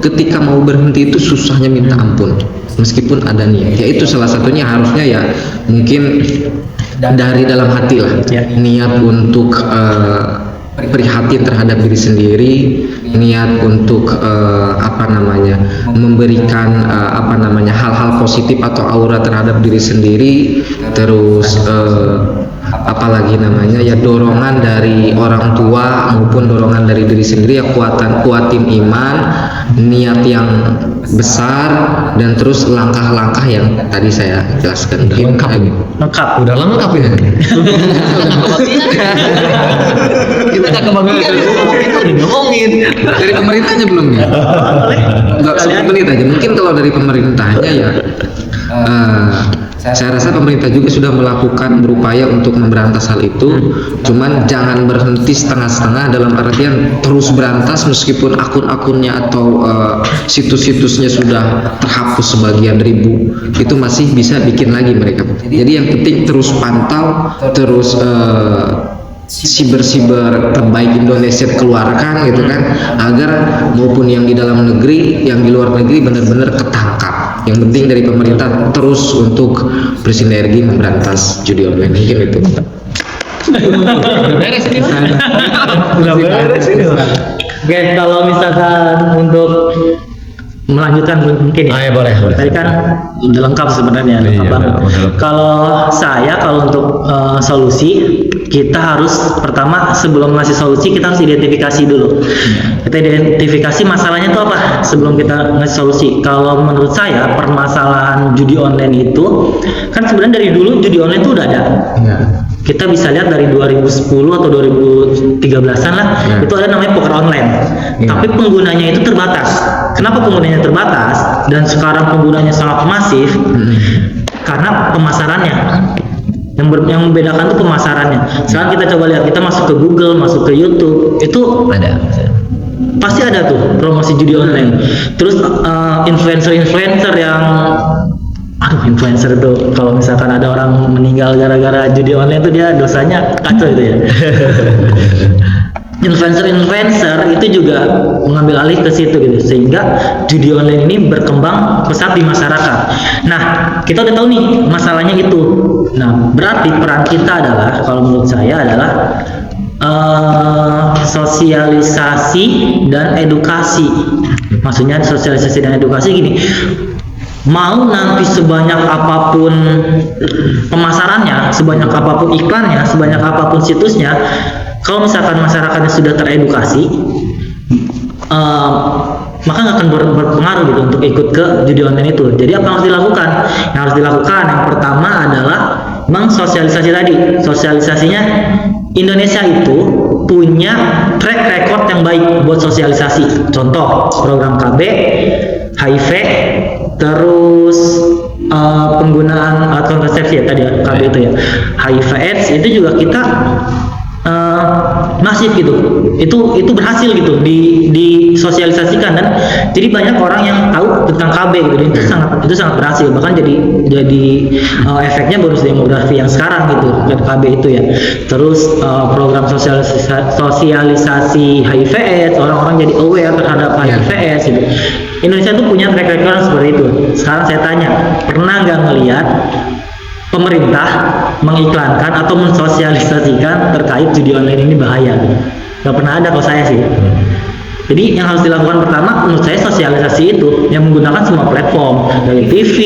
ketika mau berhenti itu susahnya minta ampun, meskipun ada niat. Ya itu salah satunya harusnya ya mungkin dari dalam hati lah, niat untuk prihatin terhadap diri sendiri, niat untuk memberikan hal-hal positif atau aura terhadap diri sendiri, terus dorongan dari orang tua maupun dorongan dari diri sendiri, ya kuatin iman, niat yang besar, dan terus langkah-langkah yang tadi saya jelaskan. Lengkap. Udah lengkap ya. Kita nggak kebagian ngomongin. Dari pemerintahnya belum nih? Enggak, 1 menit aja. Mungkin kalau dari pemerintahnya ya, saya rasa pemerintah juga sudah melakukan berupaya untuk memberantas hal itu. Cuman jangan berhenti setengah-setengah, dalam artian terus berantas meskipun akun-akunnya atau situs-situsnya sudah terhapus sebagian ribu, itu masih bisa bikin lagi mereka. Jadi yang penting terus pantau, terus siber terbaik Indonesia keluarkan gitu kan, agar maupun yang di dalam negeri, yang di luar negeri benar-benar ketangkap. Yang penting dari pemerintah terus untuk bersinergi memberantas judi online. Mungkin itu. Beres ini. Oke, kalau misalkan untuk melanjutkan mungkin ya. Boleh. Tadi kan udah lengkap sebenarnya, lengkap banget. Kalau untuk solusi, kita harus pertama sebelum ngasih solusi kita harus identifikasi dulu. Kita identifikasi masalahnya itu apa sebelum kita ngasih solusi. Kalau menurut saya permasalahan judi online itu kan sebenarnya dari dulu judi online itu udah ada. Kita bisa lihat dari 2010 atau 2013-an lah, itu ada namanya poker online. Tapi penggunanya itu terbatas. Kenapa penggunanya terbatas dan sekarang penggunanya sangat masif? Karena pemasarannya. Yang membedakan itu pemasarannya. Sekarang kita coba lihat, kita masuk ke Google, masuk ke YouTube, itu Ada. pasti ada tuh promosi judi online. Terus influencer yang influencer itu kalau misalkan ada orang meninggal gara-gara judi online itu dia dosanya kacau itu ya. Influencer itu juga mengambil alih ke situ gitu, sehingga judi online ini berkembang pesat di masyarakat. Nah, kita udah tahu nih masalahnya itu. Nah, berarti peran kita adalah, kalau menurut saya adalah sosialisasi dan edukasi. Maksudnya sosialisasi dan edukasi gini. Mau nanti sebanyak apapun pemasarannya, sebanyak apapun iklannya, sebanyak apapun situsnya, kalau misalkan masyarakatnya sudah teredukasi, maka nggak akan berpengaruh gitu untuk ikut ke judi online itu. Jadi apa yang harus dilakukan? Yang harus dilakukan yang pertama adalah sosialisasi tadi. Sosialisasinya, Indonesia itu punya track record yang baik buat sosialisasi. Contoh program KB, HIV, terus penggunaan alat kontrasepsi ya tadi ya, KB itu ya, HIV/AIDS itu juga kita masif gitu, itu berhasil gitu disosialisasikan, dan jadi banyak orang yang tahu tentang KB gitu. Itu sangat berhasil, bahkan jadi efeknya bonus demografi yang sekarang gitu KB itu ya. Terus program sosialisasi HIV/AIDS, orang-orang jadi aware terhadap HIV/AIDS gitu. Indonesia tuh punya track record seperti itu. Sekarang saya tanya, pernah nggak ngelihat pemerintah mengiklankan atau mensosialisasikan terkait judi online ini bahaya? Nggak pernah ada kalau saya sih. Jadi yang harus dilakukan pertama menurut saya sosialisasi itu yang menggunakan semua platform, dari TV,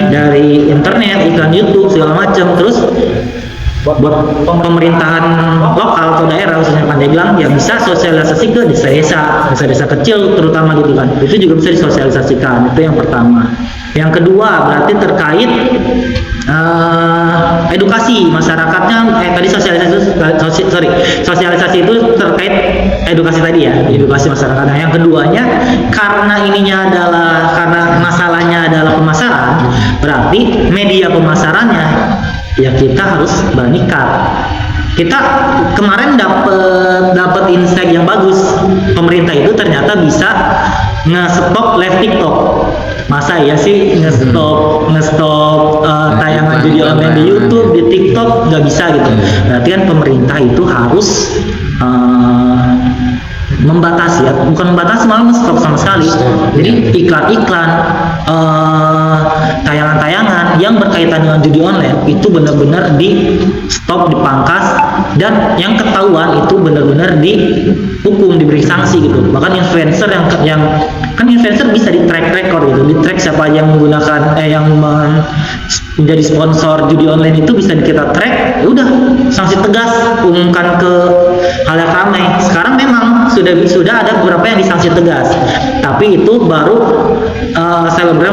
dari internet, iklan YouTube segala macam. Terus buat pemerintahan lokal atau daerah khususnya Pandeglang ya bisa sosialisasi ke desa-desa kecil terutama gitu kan, itu juga bisa disosialisasikan. Itu yang pertama. Yang kedua berarti terkait edukasi masyarakatnya. Tadi sosialisasi itu terkait edukasi tadi ya, edukasi masyarakatnya. Yang keduanya karena masalahnya adalah pemasaran, berarti media pemasarannya ya kita harus berani cut. Kita kemarin dapat insight yang bagus, pemerintah itu ternyata bisa nge-stop live TikTok. Masa ya sih nge-stop tayangan judi online di YouTube, di TikTok, nggak bisa gitu. Berarti kan pemerintah itu harus membatasi ya, bukan membatasi, malah stop sama sekali. Jadi iklan-iklan tayangan-tayangan yang berkaitan dengan judi online itu benar-benar di stop, dipangkas, dan yang ketahuan itu benar-benar dihukum, diberi sanksi gitu. Bahkan influencer yang kan influencer bisa di track record gitu, di track siapa yang menggunakan menjadi sponsor judi online itu bisa kita track, ya udah sanksi tegas, umumkan ke halayak ramai. Sekarang memang sudah ada beberapa yang disanksi tegas, tapi itu baru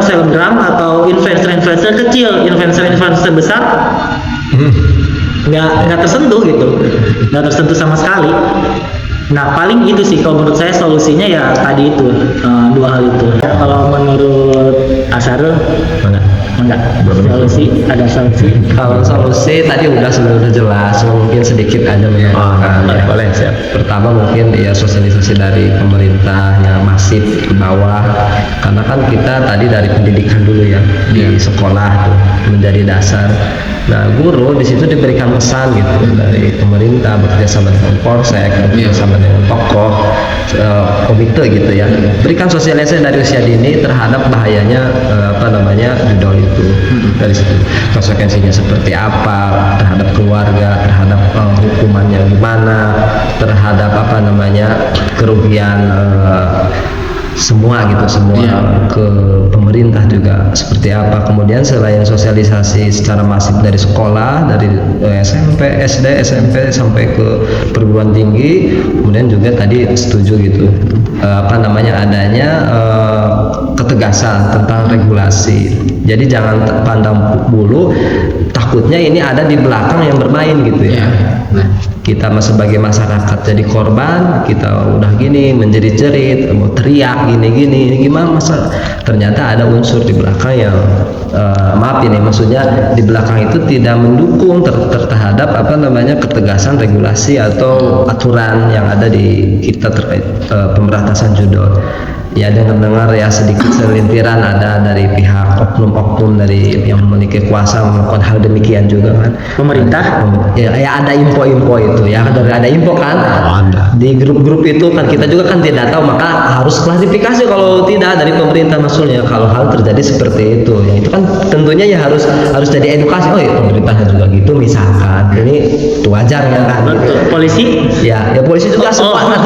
selebgram atau influencer kecil. Influencer besar nggak tersentuh gitu, nggak tersentuh sama sekali. Nah paling itu sih kalau menurut saya solusinya ya tadi itu, dua hal itu. Kalau menurut Asarul enggak ada solusi. Kalau solusi tadi udah jelas, mungkin sedikit aja menambahkan. Boleh, siap. Pertama mungkin ya sosialisasi dari pemerintah yang masif ke bawah, karena kan kita tadi dari pendidikan dulu ya di sekolah tuh menjadi dasar. Nah guru di situ diberikan pesan gitu dari pemerintah bekerja sama dengan polsek, bekerja sama dengan tokoh, komite gitu ya. Berikan sosialisasi dari usia dini terhadap bahayanya judol itu. Dari situ konsekuensinya seperti apa terhadap keluarga, terhadap hukumannya gimana, terhadap kerugian semua ke pemerintah juga seperti apa. Kemudian selain sosialisasi secara masif dari sekolah, dari SMP, SD, SMP sampai ke perguruan tinggi, kemudian juga tadi setuju gitu adanya ketegasan tentang regulasi. Jadi jangan pandang bulu, takutnya ini ada di belakang yang bermain gitu ya. Nah, kita sebagai masyarakat jadi korban, kita udah gini menjerit-jerit, mau teriak gini ini gimana masa ternyata ada unsur di belakang yang maksudnya di belakang itu tidak mendukung terhadap ketegasan regulasi atau aturan yang ada di kita terkait pemberantasan judol. Ya dengar ya sedikit selintiran ada dari pihak oknum-oknum dari yang memiliki kuasa melakukan hal demikian juga kan. Pemerintah? Ya ada info-info itu ya, ada info kan. Di grup-grup itu kan kita juga kan tidak tahu, maka harus klarifikasi kalau tidak dari pemerintah maksudnya kalau hal terjadi seperti itu. Ya itu kan tentunya ya harus jadi edukasi. Oh ya pemerintahnya juga gitu misalkan. Ini itu wajar ya kan. Betul. Polisi? Ya polisi juga semuanya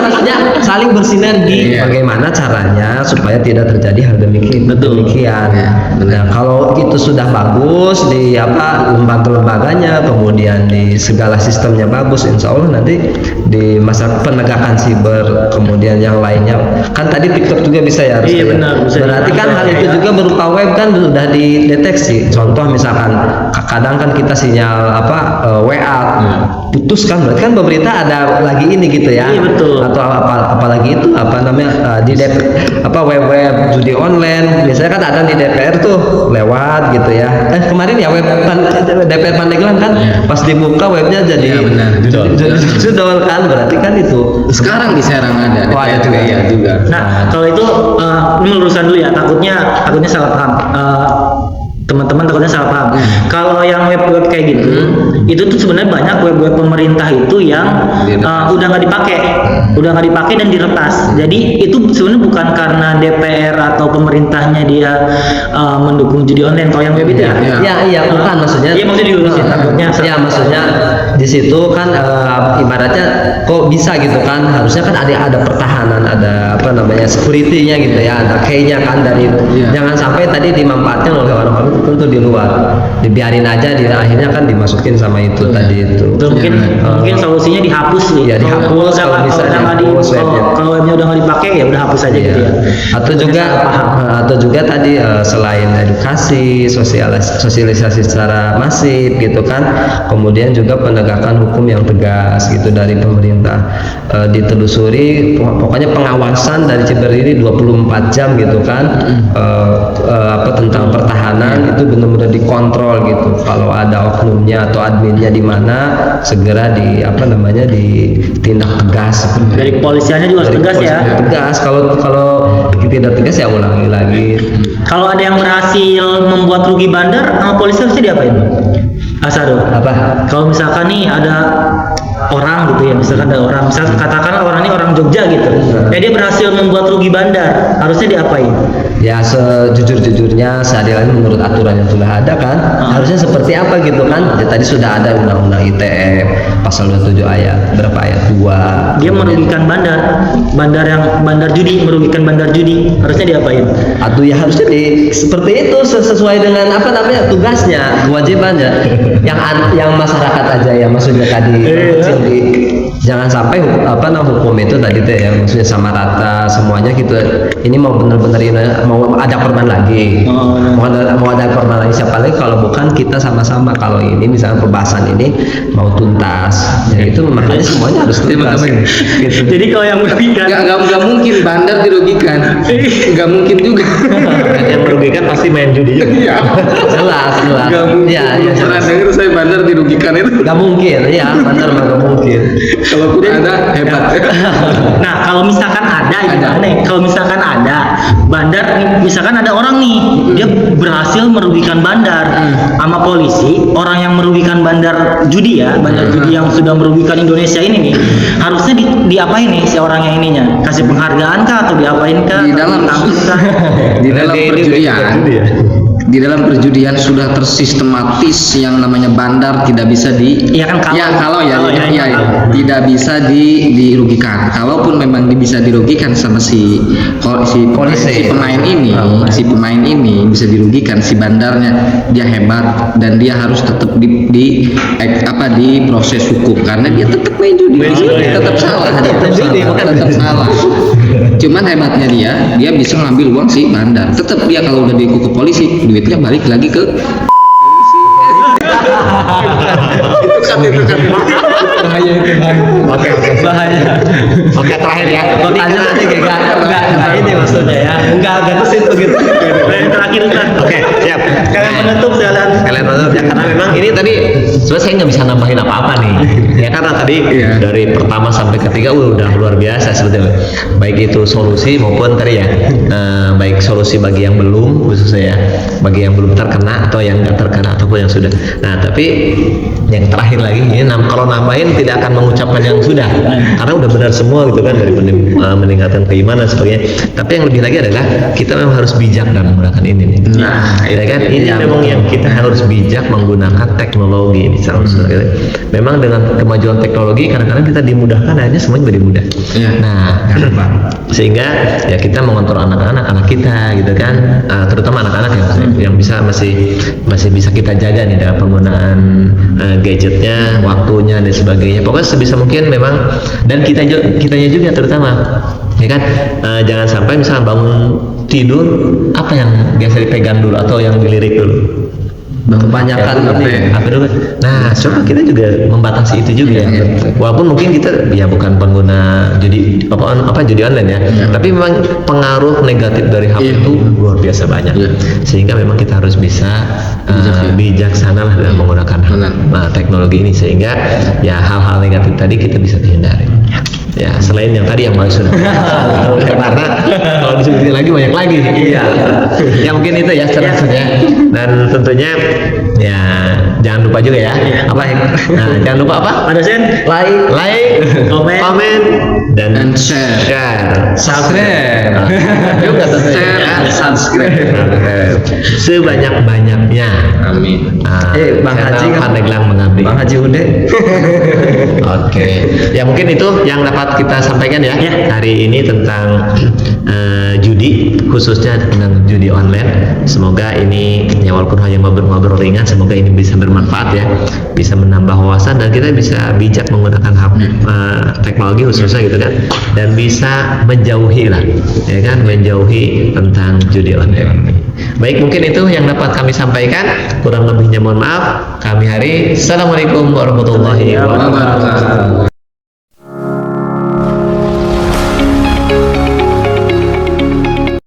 maksudnya saling bersinergi. Bagaimana caranya supaya tidak terjadi hal demikian. Nah kalau itu sudah bagus di lembaga-lembaganya, kemudian di segala sistemnya bagus, insya Allah nanti di masa penegakan siber, kemudian yang lainnya kan tadi TikTok juga bisa ya. Iya benar. Berarti kan hal itu juga berupa web kan sudah dideteksi. Contoh misalkan kadang kan kita sinyal WA putus kan, berarti kan pemerintah ada lagi ini gitu ya. Iya betul. Atau apalagi itu di web judi online biasanya kan ada di DPR tuh lewat gitu ya. Kemarin ya web DPR Pandeglang kan pas dibuka webnya jadi judol kan, berarti kan itu Sekarang di Serang ada. Oh, ada juga. Nah kalau itu ini meluruskan dulu ya, takutnya salah paham. Teman-teman takutnya salah paham. Kalau yang web-web kayak gitu, itu tuh sebenarnya banyak web-web pemerintah itu yang udah nggak dipakai dan diretas. Jadi itu sebenarnya bukan karena DPR atau pemerintahnya dia mendukung judi online. Kalau yang web itu ya bukan maksudnya. Iya maksudnya dilurusin takutnya. Ya maksudnya di situ kan ibaratnya kok bisa gitu kan, harusnya kan ada pertahanan, ada security-nya gitu ya, ada key-nya kan dari jangan sampai tadi dimanfaatkan oleh orang-orang tentu di luar, dibiarin aja, akhirnya kan dimasukin sama itu tadi itu. Mungkin solusinya dihapus nih. Ya dihapus kalau bisa dihapus kalau webnya udah nggak dipakai ya udah hapus aja gitu ya. Atau juga tadi selain edukasi, sosialisasi secara masif gitu kan, kemudian juga penegakan hukum yang tegas gitu dari pemerintah, ditelusuri, pokoknya pengawasan dari Ciber ini 24 jam gitu kan, tentang pertahanan itu benar-benar dikontrol gitu. Kalau ada oknumnya atau adminnya di mana, segera ditindak tegas. Dari kepolisiannya juga harus tegas ya. Tegas, kalau tidak tegas ya ulangi lagi. Kalau ada yang berhasil membuat rugi bandar, sama polisi harusnya diapain? Asado. Apa? Kalau misalkan nih ada orang gitu ya, misalkan katakanlah orang ini orang Jogja gitu, dia berhasil membuat rugi bandar, harusnya diapain? ya sejujur-jujurnya seadil menurut aturan yang sudah ada kan harusnya seperti apa gitu kan. Ya, tadi sudah ada undang-undang ITE pasal 27 ayat berapa ayat 2. Dia merugikan bandar judi, merugikan bandar judi, harusnya diapain? Atau ya harusnya seperti itu sesuai dengan apa namanya tugasnya, kewajibannya. yang masyarakat aja ya maksudnya tadi jangan sampai hukum itu tadi tuh ya maksudnya sama rata semuanya gitu. Ini mau benar-benar mau ada korban lagi, mau ada korban lagi siapa lagi kalau bukan kita sama-sama. Kalau ini misalnya pembahasan ini mau tuntas, ya itu makanya semuanya harus tuntas. Gitu. Jadi kalau yang merugikan Nggak mungkin bandar dirugikan, nggak mungkin juga. Yang merugikan pasti main judi juga. Iya. jelas Nggak mungkin. ya Pernah dengar saya bandar dirugikan itu? nggak mungkin ya benar nggak mungkin. Kalaupun ada hebat. Nah, kalau misalkan ada gimana nih? Kalau misalkan ada bandar, misalkan ada orang nih, dia berhasil merugikan bandar sama polisi, orang yang merugikan bandar judi ya, bandar judi yang sudah merugikan Indonesia ini nih, harusnya diapain nih si orang yang ininya? Kasih penghargaan kah atau diapain kah? Di dalam perjudian. Di dalam perjudian sudah tersistematis yang namanya bandar tidak bisa tidak bisa dirugikan. Kalaupun memang bisa dirugikan sama si pemain ini bisa dirugikan si bandarnya, dia hebat dan dia harus tetap di proses hukum karena dia tetap main judi, tetap salah. Cuman hebatnya dia bisa ngambil uang si bandar. Tetap dia kalau udah dihukum ke polisi, duitnya balik lagi ke Bahaya itu kan. Oke. Bahaya. Oke, terakhir ya. Makanya nanti enggak ini maksudnya ya. Enggak ke situ gitu. Terakhir Ustaz. Oke, siap. Kalian menutup jalan. Kalian menutup ya, karena memang ini tadi sebenarnya saya nggak bisa nambahin apa-apa nih. Ya karena tadi dari pertama sampai ketiga udah luar biasa sebetulnya. Baik itu solusi maupun tadi ya, baik solusi bagi yang belum khususnya ya, bagi yang belum terkena atau yang nggak terkena ataupun yang sudah. Nah tapi yang terakhir lagi ini kalau nambahin tidak akan mengucapkan yang sudah, karena udah benar semua gitu kan, dari meningkatkan keimanan sebagainya. Tapi yang lebih lagi adalah kita memang harus bijak dalam menggunakan ini nih. Nah, ya kan ini memang yang kita harus bijak menggunakan teknologi ini. Memang dengan kemajuan teknologi kadang-kadang kita dimudahkan, akhirnya semuanya menjadi mudah. Nah, sehingga ya kita mengontrol anak kita gitu kan, terutama anak-anak yang bisa masih bisa kita jaga nih dalam penggunaan gadgetnya, waktunya dan sebagainya. Pokoknya sebisa mungkin memang, dan kitanya juga terutama ya kan, jangan sampai misalnya bangun tidur apa yang biasa dipegang dulu atau yang dilirik dulu. Kebanyakan apa dulu. Nah, coba kita juga membatasi itu juga ya. Walaupun mungkin kita ya bukan pengguna judi judi online ya, tapi memang pengaruh negatif dari HP itu luar biasa banyak. Sehingga memang kita harus bisa bijaksana lah dalam menggunakan teknologi ini, sehingga ya hal-hal negatif tadi kita bisa hindari. Ya, selain yang tadi yang maksud karena kalau disebutin lagi banyak lagi. Ya mungkin itu ya seterusnya. Dan tentunya ya jangan lupa juga ya jangan lupa apa? Ada sen? Like, komen, dan share. Subscribe. Juga subscribe. Sebanyak-banyaknya. Amin. Bang Haji kan? Pandeglang mengabdi. Bang Haji udah. Oke. Ya mungkin itu yang dapat kita sampaikan ya hari ini tentang judi, khususnya tentang judi online. Semoga ini ya walaupun hanya ngobrol-ngobrol ringan, semoga ini bisa bermanfaat ya, bisa menambah wawasan dan kita bisa bijak menggunakan teknologi khususnya gitu kan, dan bisa menjauhi lah ya kan, menjauhi tentang judi online. Baik, mungkin itu yang dapat kami sampaikan, kurang lebihnya mohon maaf. Kami hari Assalamualaikum warahmatullahi wabarakatuh.